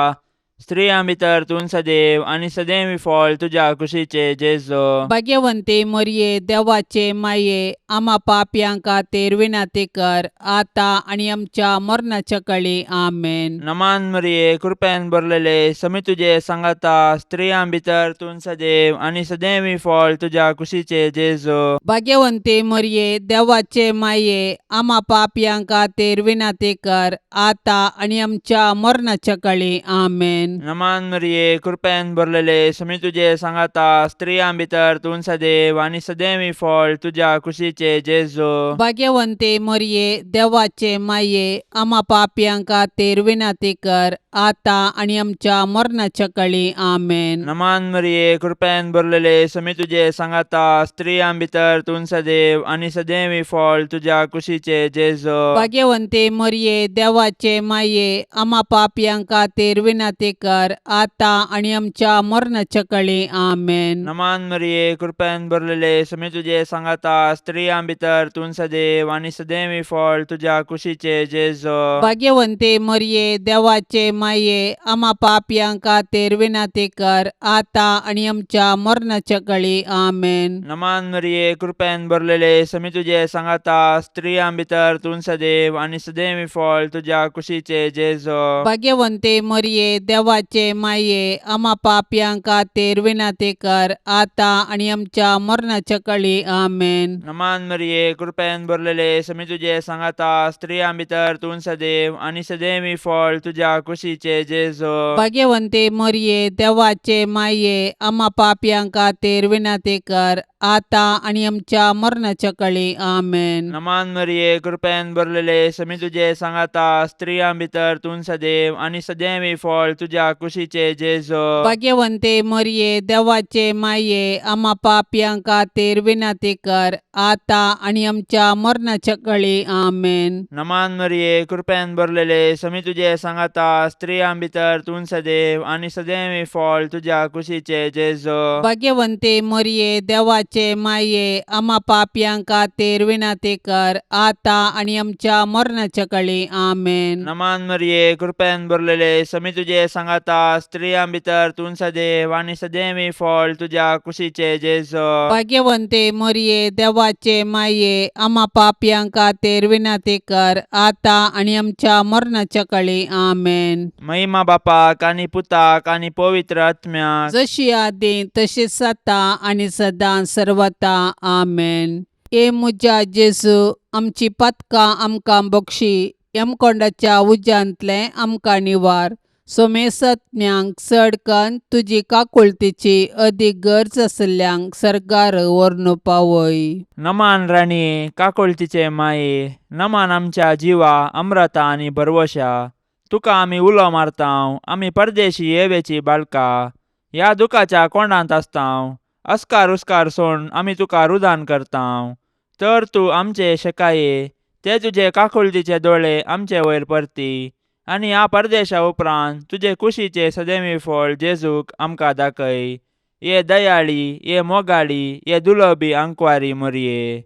स्त्रियां भितर तूं सदैव आनी सदैवी फळ तुज्या कुशीचे जेजो. भाग्यवंते मरिये, देवाचे माये, आम्हा पापयांक खातीर विनाती कर, आता आनी आमच्या मरणाच्या काळी आमेन. नमान मरिये, कृपेन भरलेले, समी तुजे सांगाता, स्त्रियां भितर तूं सदैव आनी सदैवी फळ तुज्या कुशीचे जेजो. भाग्यवंते मरिये, देवाचे माये, आम्हा पापयांक खातीर विनाती कर, आता आनी आमच्या मरणाच्या काळी आमेन. नमान मरिये, कृपेन भरलेले, समी तुजे सांगाता, स्त्रियां भितर तूं सदैव आनी सदैवी फळ तुज्या कुशीचे जेजो. भाग्यवंते मरिये, देवाचे माये, आम्हा पापयांक खातीर विनाती कर, आता आनी आमच्या मरणाच्या काळी आमेन. नमान मरिये, कृपेन भरलेले, समी तुजे सांगाता, स्त्रियां भितर तूं सदैव आनी सदैवी फळ तुज्या कुशीचे जेजो. भाग्यवंते मरिये, देवाचे माये, आम्हा पापयांक खातीर विनाती कर, आता आनी आमच्या मरणाच्या काळी आमेन. नमान मरिये, कृपेन भरलेले, समी तुजे सांगाता, स्त्रियां भितर तूं सदैव आनी सदैवी फळ तुज्या कुशीचे जेजो. भाग्यवंते मरिये, देवाचे माये, आम्हा पापयांक खातीर विनाती कर, आता आनी आमच्या मरणाच्या काळी आमेन. नमान मरिये, कृपेन भरलेले, समी तुजे सांगाता, स्त्रियां भितर तूं सदैव आनी सदैवी फळ तुज्या कुशीचे जेजो. भाग्यवंते मरिये, देवाचे माये, आम्हा पापयांक खातीर विनाती कर, आता आनी आमच्या मरणाच्या काळी आमेन. नमान मरिये, कृपेन भरलेले, समी तुजे सांगाता, स्त्रियां भितर तूं सदैव आनी सदैवी फळ तुज्या कुशीचे जेजो. भाग्यवंते मरिये, देवाचे माये, आम्हा पापयांक खातीर विनाती कर, आता आनी आमच्या मरणाच्या काळी आमेन. नमान मरिये, कृपेन भरलेले, समी तुजे सांगाता, स्त्रियां भितर तूं सदैव आनी सदैवी फळ तुज्या कुशीचे जेजो. भाग्यवंते मरिये, देवाचे माये, आम्हा पापयांक खातीर विनाती कर, आता आनी आमच्या मरणाच्या काळी आमेन. नमान मरिये, कृपेन भरलेले, समी तुजे सांगाता, स्त्रियां भितर तूं सदैव आनी सदैवी फळ तुज्या कुशीचे जेजो. भाग्यवंते मरिये, देवाचे माये, आम्हा पापयांक खातीर विनाती कर, आता आनी आमच्या मरणाच्या काळी आमेन. नमान मरिये, कृपेन भरलेले, समी तुजे सांगाता, स्त्रियां भितर तूं सदैव आनी सदैवी फळ तुज्या कुशीचे जेजो. भाग्यवंते मरिये, देवाचे माये, आम्हा पापयांक खातीर विनाती कर, आता आनी आमच्या मरणाच्या काळी आमेन. महिमा बापाक आनी पुताक आनी पवित्र आत्म्याक, जशी आदी तशीच आता आनी सदां सर्वता आमेन. ए मुजा जेजू, आमची पातकां आमकां बक्षी, यमकोंडाच्या उज्यांतले आमकां निवार. सोमेसत्म्यांक चड कन्न तुजी काकुळतीची अदीक गरज आसल्यांक सरकार व्हरून पावय. नमान राणी, काकुळतीचे माये, नमान आमच्या जिवा, अमृता आनी भरवशा, तुका आमी उलो मारतांव, आमी परदेशी येवेची बाळकां, ह्या दुखाच्या कोंडांत आसतांव, अस्कार उस्कार सोडून आमी तुका रुदान करतांव. तर तूं आमचे शेकाये, ते तुजे काकुळतीचे दोळे आमचे वयर परती, आनी ह्या परदेशा उपरांत तुजे कुशीचे सदैवी फळ जेजूक आमकां दाखय. ये दयाळी, ये मोगाळी, ये दुलोबी आंकवारी मरिये.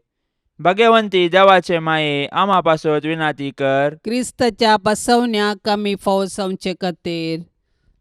भाग्यवंती देवाचे माये, आम्हा पासत विनाती कर. क्रिस्ताच्या बसवण्याक आमी फावो जावचे खातीर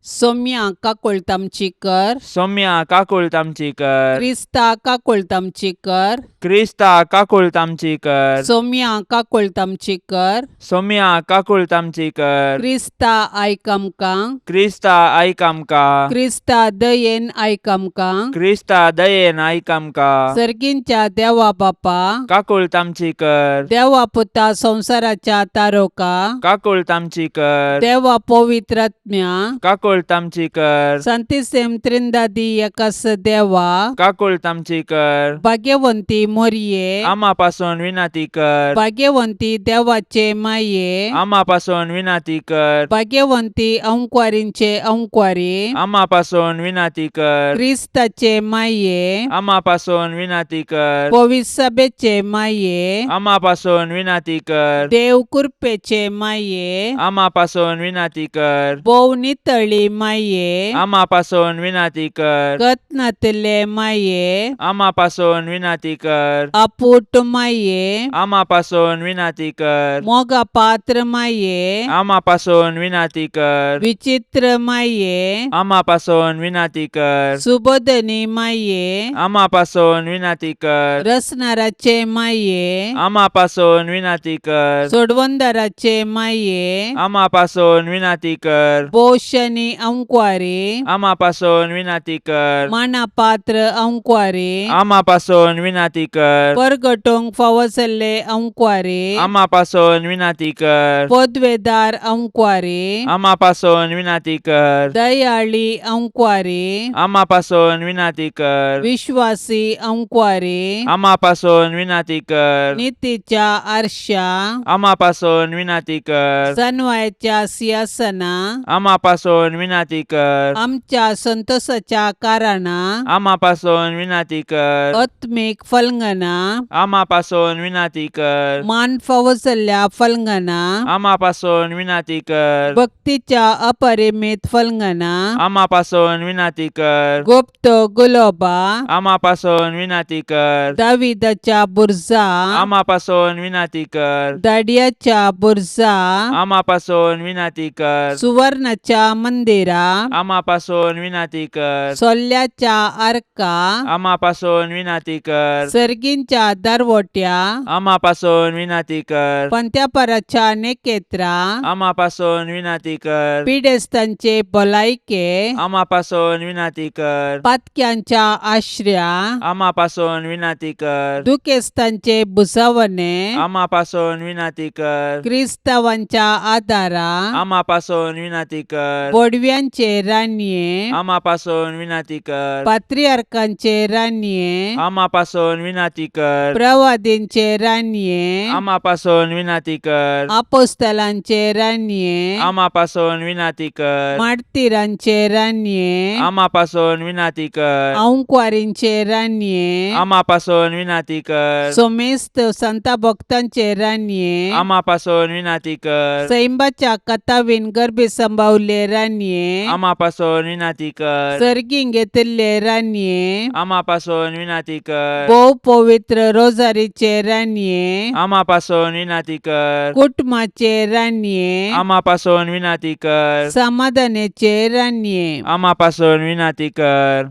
सोम्या काकुळत आमची कर. सौम्या काकुळत आमची कर. क्रिस्ता काकुळत आमची कर. क्रिस्ता काकुळत आमची कर. सोम्या काकुळत आमची कर. सोम्या काकुळत आमची कर. क्रिस्ता आयक आमकां. क्रिस्ता आयक आमकां. क्रिस्ता दयेन आयक आमकां. क्रिस्ता दयेन आयक आमकां. सर्गींच्या देवा बापा. काकुळत आमची कर. देवा पुता संसाराच्या तारोका. काकुळत आमची कर. देवा पवित्रात्म्या. काकुळत आमची कर. संतिसेम त्रिंदादी एकास देवा. काकुळत आमची कर. भाग्यवंती मोरये. आम्हापासून विनंती कर. भाग्यवंती देवाचे माये. आम्हापासून विनंती कर. भाग्यवंती अंकुवारींचे अंकुवारी. आम्हापासून विनंती कर. क्रिस्ताचे माये. आम्हापासून विनंती कर. पवित्र सभेचे माये. आम्हापासून विनंती कर. देव कृपेचे माये. आम्हापासून विनंती कर. बोव नितळी माये. आम्हापासून विनंती कर. कतनातले माये. आम्हापासून विनंती कर. अपूट माये. आम्हापासून विनंती कर. मोगा पात्र माये. आम्हापासून विनंती कर. विचित्र माये. आम्हापासून विनंती कर. सुबोधनी माये. आम्हापासून विनंती कर. रसनाराचे माये. आम्हापासून विनंती कर. सोडवंदाराचे माये. आम्हापासून विनंती कर. बोशनी अंकुवारी. आम्हापासून विनंती कर. मानापात्र अंकुवारी. आम्हापासून विनंती कर. परगटोंग फावसले अंकुवारी. आम्हापासून विनंती कर. पदवेदार अंकुवारी. आम्हापासून विनंती कर. दयाळी अंकुवारी. आम्हापासून विनंती कर. विश्वासी अंकुवारी. आम्हापासून विनंती कर. नीतीच्या आरशा. आम्हापासून विनंती कर. सनवायच्या सिंहासना. आम्हापासून विनंती कर. आमच्या संतोषाच्या कारणा. आम्हापासून विनंती कर. आत्मिक फलंगना. आम्हापासून विनंती कर. मान फावसल्या फलंगना. आम्हापासून विनंती कर. भक्तीच्या अपरिमित फलंगना. आम्हापासून विनंती कर. गुप्त गुलोबा. आम्हापासून विनंती कर. दाविदाच्या बुरजा. आम्हापासून विनंती कर. दाडियाच्या बुरजा. आम्हापासून विनंती कर. सुवर्णाच्या मंदिरा. आम्हापासून विनंती कर. सोल्ल्याच्या आरका. आम्हापासून विनंती कर. सर्गींच्या दरवट्या. आम्हापासून विनंती कर. पंत्यापराच्या नेकेत्रा. आम्हापासून विनंती कर. पिडेस्तांचे भलायके. आम्हापासून विनंती कर. पातक्यांच्या आश्रया. आम्हापासून विनंती कर. दुखेस्तांचे बुसावणे. आम्हापासून विनंती कर. क्रिस्तावांच्या आदारा. आम्हापासून विनंती कर. बोडव्यांचे रान्ये. आम्हापासून विनंती कर. पात्रियार्कांचे रान्ये. आम्हापासून विनंती कर. प्रवादींचे रान्ये. आम्हापासून विनंती कर. आपोस्तलांचे रान्ये. आम्हापासून विनंती कर. मार्तिरांचे रान्ये. आम्हापासून विनंती कर. अंकुवारींचे रान्ये. आम्हापासून विनंती कर. सोमेस्त संता भक्तांचे रान्ये. आम्हापासून विनंती कर. सैंबाच्या कथावीन गर्भे संभावले रान्ये. आम्हापासून विनंती कर. सर्गीं घेतिल्ले रान्ये. आम्हापासून विनंती कर. भोव पवित्र रोजारीचे रान्ये. आम्हापासून विनंती कर. कुटुंबाचे रान्ये. आम्हापासून विनंती कर. समाधानाचे रान्ये. आम्हापासून विनंती कर.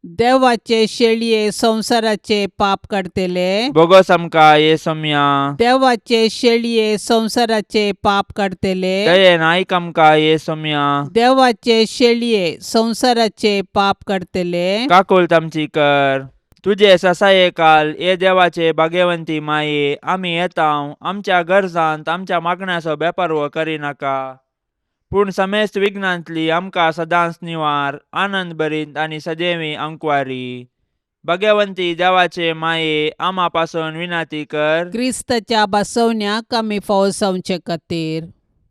देवाचे शेळये संसाराचे पाप काढतेले. बोगस आमकां येसुम्या. देवाचे शेळये संसाराचे पाप काढतेले. दयेन आयक आमकां येसुम्या. देवाचे शेळये संसाराचे पाप काढतेले. काकुळत आमची कर. तुझे ससायेकाल ये देवाचे भाग्यवंती माये आमी येताव. आमच्या गरजांत आमच्या मागण्याचो बेपर्वो करिनाका. पूण समेस्त विघ्नांतली आमकां सदांच निवार. आनंद भरीत आनी सदैवी अंकुवारी. भाग्यवंती देवाचे माये आम्हापासून विनंती कर. क्रिस्ताच्या बसवण्याक आमी फावसावचे खातीर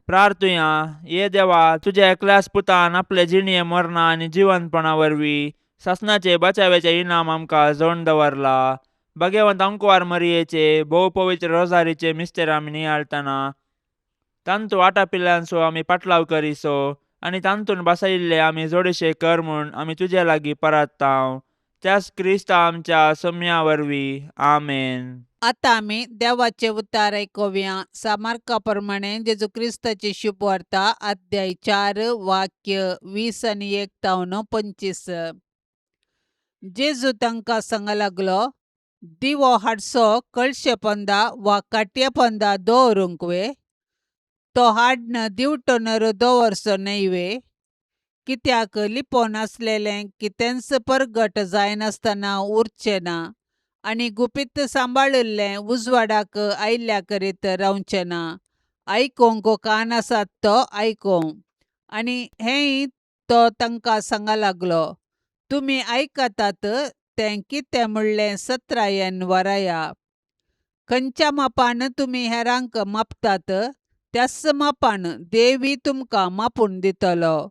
प्रार्थुया. ये देवा, तुझ्या एकल्याच पुतान आपले जिणये मरणा आनी जिवंतपणा वरवीं सासणाचे बचावेचे इनाम आमकां जोडून दवरला. भाग्यवंत अंकुवार मरियेचे भोव पवित्र रोजारीचे मिस्तेर आमी नियाळतना तांतू आटापिल्ल्यांचो आमी पाटलाव करिसो आनी तांतून बसयिल्ले आमी जोडेशे कर म्हूण आमी तुजे लागीं परताव. त्याच क्रिस्ता आमच्या सोम्या वरवीं. आमेन. आतां आमी देवाचे उतार आयकुया. सामार्का प्रमाणे जेजू क्रिस्ताची शुभ वार्ता अध्याय 4 वाक्य 20 आनी 1 तावन 25. जेजू तांकां सांगूंक लागलो, दिवो हाडसो कळशे पोंदा वा काटये पोंदा दवरूंक वे तो हाडन दिवटोनर दवरचो न्हय कित्याक लिपोवन आसलेलें कितेंच परगट जायनासतना उरचें ना आनी गुपीत सांबाळिल्लें उजवाडाक आयिल्ल्या करीत रावचें ना. आयकोंक कान आसात तो आयकोंक. आनी हेंय तो तांकां सांगा लागलो. तुमी आयकतात तें कितें म्हणलें 17 वराया. खंयच्या मापान तुमी हेरांक मापतात त्याच मापान देवी तुमकां मापून दितलो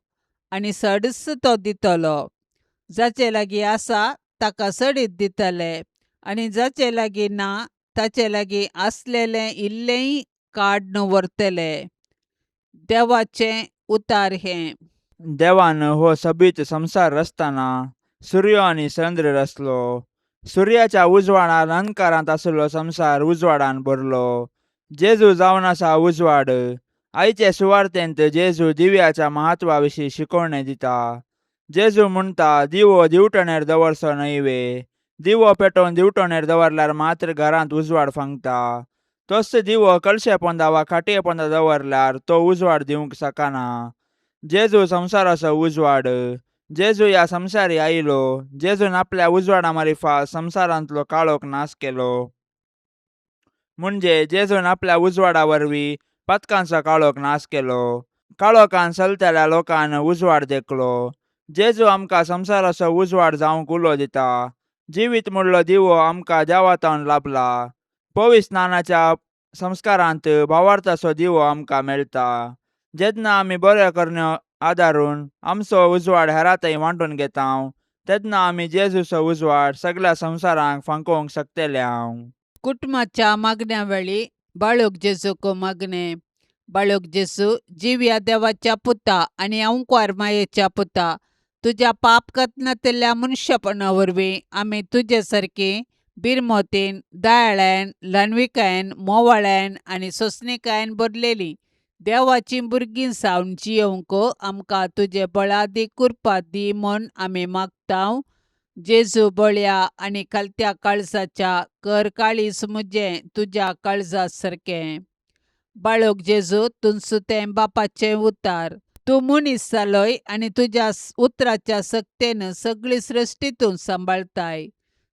आनी सडस तो दितलो. जाचे लागीं आसा ताका सडीत दितले आनी जाचे लागीं ना ताचे लागीं आसलेलें इल्लेंय काडून व्हरतले. देवाचें उतार हें. देवान हो सोबीत संसार रचतना सूर्य आनी चंद्र रचलो. सूर्याच्या उजवाडान अंधकारांत आसलो संसार उजवाडान भरलो. जेजू जावन आसा उजवाड. आयचे सुवार्तेंत जेजू दिव्याच्या म्हत्वा विशीं शिकवणे दिता. जेजू म्हणटा दिवो दिवटणेर दवरचो न्हय. दिवो पेटोवन दिवटणेर दवरल्यार मात्र घरांत उजवाड फंगता. तोच दिवो कळशे पोंदा वा काटये पोंदा दवरल्यार तो उजवाड दिवंक शकना. जेजू संसाराचो उजवाड. जेजू ह्या संवसारी आयलो. जेजून आपल्या उजवाडा मारिफात संवसारांतलो काळोख नाश केलो. म्हणजे जेजून आपल्या उजवाडा वरवीं पातकांचो काळोख नाश केलो. काळोखान चलतल्या लोकांन उजवाड देखलो. जेजू आमकां संवसाराचो उजवाड जावंक उलो दिता. जिवीत म्हणलो दिवो आमकां देवातावन लाभला. पवित्र स्नानाच्या संस्कारांत भावार्थाचो दिवो आमकां मेळटा. जेन्ना आमी बऱ्यो करण्यो आदारून आमचो उजवाड हेरांतय वांटून घेता तेन्ना आमी जेजूचो उजवाड सगळ्या संवसाराक फंकोवंक शकतले. कुटुंबाच्या मागण्या वेळी बाळूक जेजूक मागणे. बाळूक जेजू जीव या देवाच्या पुता आनी अंकुर मायेच्या पुता. तुज्या पाप कत्नातल्या मनशापणा वरवीं आमी तुजे सारकी बिरमोतीन दयाळ्यान ल्हानविकायेन मोवाळ्यान आनी सोंसणीकायेन भरलेली देवाची भुरगीं जावन जियोंक आमकां तुजे बळादी कृपा दी म्हूण आमी मागतांव. जेजू बळ्या आनी खालत्या काळजाच्या कर काळीस म्हजें तुज्या काळजा सारकें. बाळूक जेजू तुमचें बापाचें उतार. तूं मनीस जालोय आनी तुज्या उतराच्या सक्तेन सगळी सृश्टी तूं सांबाळताय.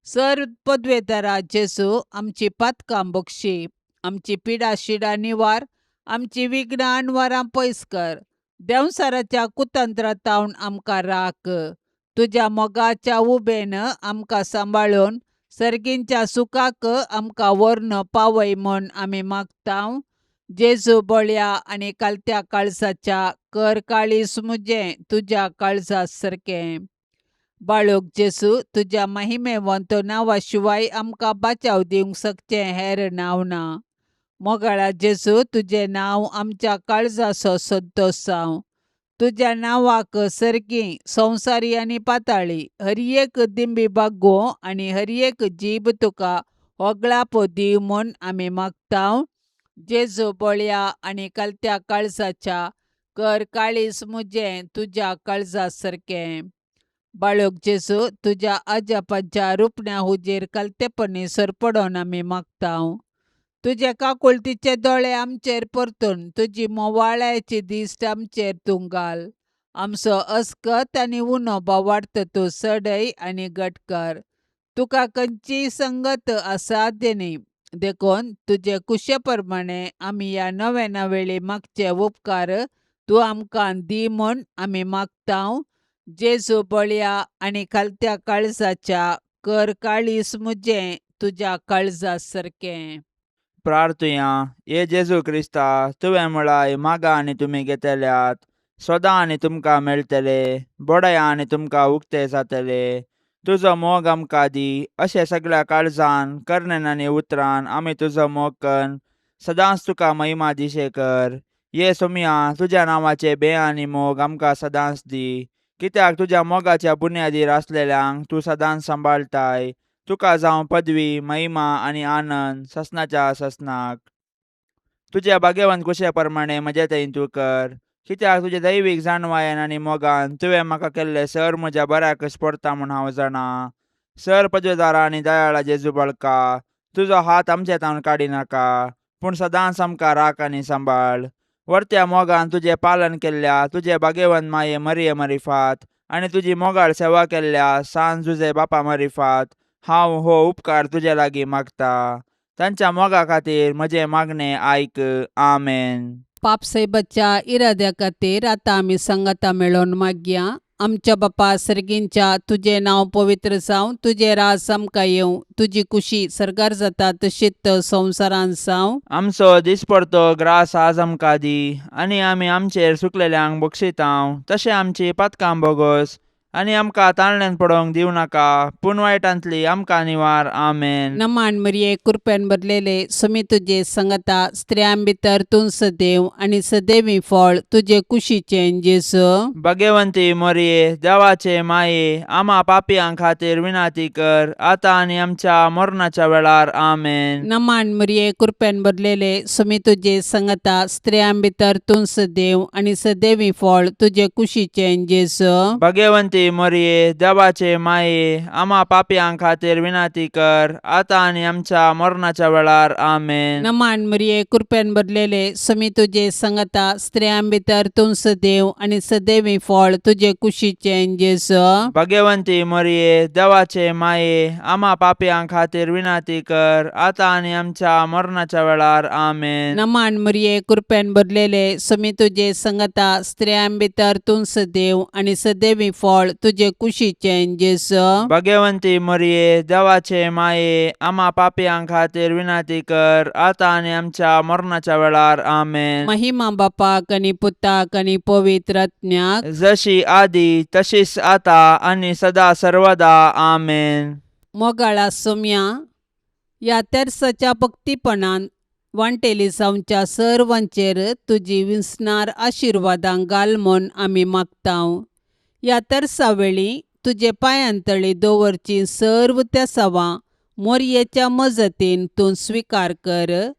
सर पदवेदारा जेजू आमची पातकां बक्षी. आमची पिडा शिडा निवार. आमची विघ्नां आनवारां पयस कर. देंवसाराच्या कुतंत्रांतावन आमकां राख. तुज्या मोगाच्या उबेन आमकां सांबाळून सर्गींच्या सुखाक आमकां व्हरून पावय म्हूण आमी मागतांव. जेजू बळ्या आनी खालत्या काळजाच्या कर काळीस म्हजें तुज्या काळजा सारकें. बाळूक जेजू तुज्या महिमेवंत नांवा शिवाय आमकां बाचाव दिवंक शकचें हेर नांव ना. मोगाळा जेजू तुजें नांव आमच्या काळजाचो संतोश जावं. तुज्या नांवाक सर्गी संवसारी आनी पाताळी हर एक दिंबी बागो आनी हर एक जीब तुका होगळाप दी म्हूण आमी मागतांव. जेजू बळ्या आनी खालत्या काळजाच्या कर काळीस म्हजें तुज्या काळजा सारकें. बाळूक जेजू तुज्या अजापाच्या रुपण्या हुजेर कालतेपणी सरपडोन आमी मागतांव. तुजे काकुळतीचे दोळे आमचेर परतून तुजी मोवाळ्याची दिश्ट आमचेर तूं घाल. आमचो अस्कत आनी उनो बोवार्थ तूं सडय आनी घट कर. तुका खंयचीय संगत असाध्य न्ही देखून तुजे कुशे प्रमाणे आमी ह्या नव्याना वेळी मागचे उपकार तूं आमकां दी म्हूण आमी मागतांव. जेजू बळ्या आनी खालत्या काळजाच्या कर काळीस म्हजें तुज्या काळजा सारकें. प्रार्थुया. ये जेजू क्रिस्ता तुवें म्हळाय मागा आनी तुमी घेतल्यात. सोदा आनी तुमकां मेळटले. बोडया आनी तुमकां उक्ते जातले. तुजो मोग आमकां दी. अशें सगळ्या काळजान कर्णेन आनी उतरान आमी तुजो मोग कन सदांच तुका महिमा दिशे कर. ये सोम्या तुज्या नांवाचे बे आनी मोग आमकां सदांच दी. कित्याक तुज्या मोगाच्या बुन्यादीर आसलेल्यांक तूं सदांच सांबाळटाय. तुका जावं पदवी महिमा आनी आनंद ससनाच्या ससनाक. तुज्या भाग्यवंत कुशे प्रमाणे म्हजे थंय तूं कर. कित्याक तुज्या दैवीक जाणवायेन आनी मोगान तुवें म्हाका केल्ले सर म्हज्या बऱ्याक स्पोरता म्हूण हांव जाणा. सर पदवेदारा आनी दयाळा जेजू बळका, तुजो हात आमचेतावन काडी नाका, पूण सदांच आमकां राख आनी सांबाळ. वर्त्या मोगान तुजें पालन केल्ल्या तुजे बागेवंत माये मरिये मरिफात आनी तुजी मोगाळ सेवा केल्ल्या सांज जुजे बापा मरिफात हांव हो उपकार तुजे लागीं मागता. तांच्या मोगा खातीर म्हजें मागणें आयक. आमेन. पापसे बच्चा इराद्या खातीर आतां आमी संगता मेळोन मागया. आमच्या बापा सर्गींच्या तुजें नांव पवित्र जावं, तुजें रास आमकां येवं, तुजी कुशी सरकार जाता तशीच संवसारान जावं. आमचो दिसपडतो ग्रास आज आमकां दी, आनी आमी आमचेर सुकलेल्यांक बक्षितांव, तशें आमची पातकां बोगोस आनी आमकां ताळण्यांत पडोवंक दिवं नाका, पूण वायटांतली आमकां निवार. आमेन. नमान मरिये कृपेन भरलेले समी तुजे संगता स्त्रियां भितर तूं सदैव आनी सदैवी फळ तुजे कुशीचें जेजू. भाग्यवंती मरिये, देवाचे माये, आम्हा पापियां खातीर विनाती कर, आतां आनी आमच्या मरणाच्या वेळार. आमेन. नमान मरिये कृपेन भरलेले समी तुजे संगता स्त्रियां भितर तूं सदैव आनी सदैवी फळ तुजे कुशीचें जेजू. भाग्यवंती मरिये, देवाचे माये, आम्हा पापियां खातीर विनाती कर, आतां आनी आमच्या मरणाच्या वेळार. आमेन. नमान मरिये कृपेन भरलेले समी तुजे संगता स्त्रियां भितर तूं सदैव आनी सदैवी फळ तुजे कुशीचें जेजू. भाग्यवंती मरिये, देवाचे माये, आम्हा पापियां खातीर विनाती कर, आतां आनी आमच्या मरणाच्या वेळार. आमेन. नमान मरिये कृपेन भरलेले समी तुजे संगता स्त्रियां भितर तूं सदैव आनी सदैवी फळ तुजे कुशीचें जेजू. भाग्यवंती मरिये, देवाचे माये, आम्हा पापियां खातीर विनाती कर, आतां आनी आमच्या मरणाच्या वेळार. आमेन. महिमा बापाक आनी पुताक आनी पवित्र आत्म्याक, जशी आदी तशीच आता आनी सदा सर्वदा. आमेन. मोगाळा सोम्या, ह्या तेर्साच्या भक्तीपणान वांटेली जावच्या सर्वांचेर तुजी विस्नार आशिर्वादां घाल म्हूण आमी मागतांव. ह्या तेर्सा वेळी तुजे पांयांतळी दवरची सर्व त्या सवां मोरयेच्या मजतीन तूं स्विकार कर.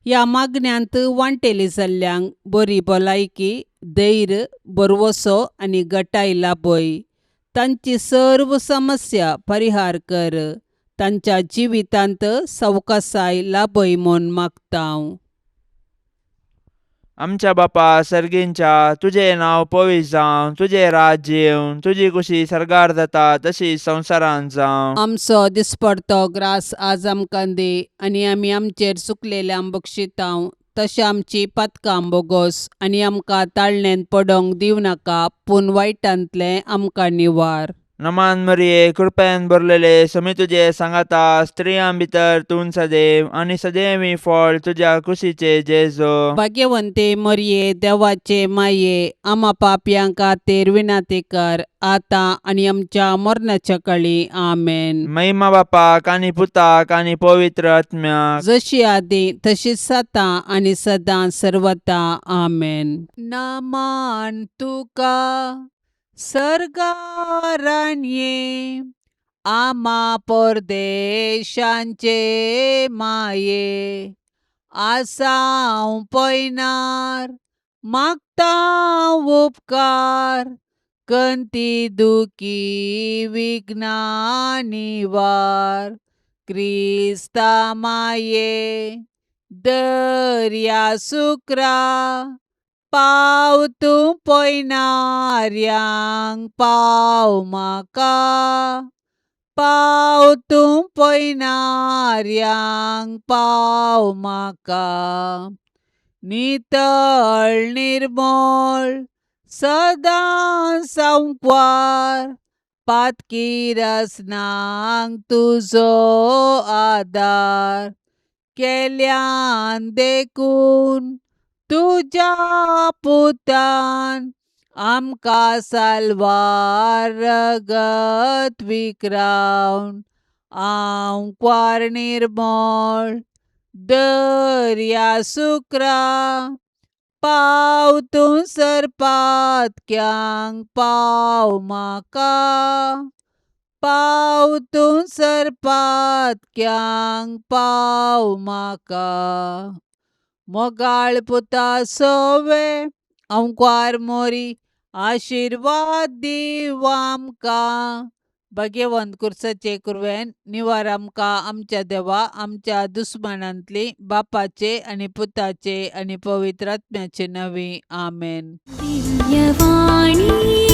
ह्या मागण्यांत वांटेली जाल्ल्यांक बरी भलायकी, धैर्य, बरवसो आनी घटाय लाभय. तांची सर्व समस्या परिहार कर. तांच्या जिवितांत सवकासाय लाभय म्हूण मागतांव. आमच्या बापा सर्गींच्या, तुझे नाव पवित्र जावं, तुझे राज्य येवं, तुझी कुशी सरकार जाता तशी संवसारान जावं. आमचो दिसपडतो ग्रास आज आमकां दे, आनी आमी आमचेर चुकलेल्यांक बक्षितांव, तशें आमची पातकां बोगोस आनी आमकां ताळणेंत पडोवंक दिवं नाका, पूण वायटांतलें आमकां निवार. नमान मरिये, कृपेन भरलेले समी तुजे सांगाता स्त्रियां भितर तूं सदैव आनी सदैवी फळ तुज्या कुशीचे जेजू. भाग्यवंते मरिये, देवाचे माये, आम्हा पापयां खातीर विनाती कर, आतां आनी आमच्या मरणाच्या काळी. आमेन. महिमा बापाक आनी पुताक आनी पवित्र आत्म्याक, जशी आदी तशीच आतां आनी सदां सर्वता. आमेन. नमान तुका सर्गारान ये, आम्हा परदेशांचे माये, आसांव पयनार मागतां उपकार, कंती दुखी विघ्ना निवार. क्रिस्ता माये, दर्या सुक्रा, पाव तूं पयनाऱ्यांक पाव म्हाका, पाव तूं पयनाऱ्यांक पाव म्हाका. नितळ निर्मळ सदां सांकवार, पातकी रसनांक तुजो आदार, केल्यान देखून तुज्या पुतान आमकां साल्वार रगत विक्रावन. हांव क्वार निर्मळ दर्या सुक्रा, पाव तूं सरपातक्यांक पाव म्हाका, पाव तूं सरपातक्यांक पाव म्हाका. मोगाळ पुता सोवे, हांव क्वार मोरी, आशिर्वाद दीव आमकां, भगवंत कुर्साचे कुरवेन निवार आमकां आमच्या देवा आमच्या दुस्मनांतली बापाचे आणि पुताचे आणि पवित्र आत्म्याचे नवे आमेन. दिव्यवाणी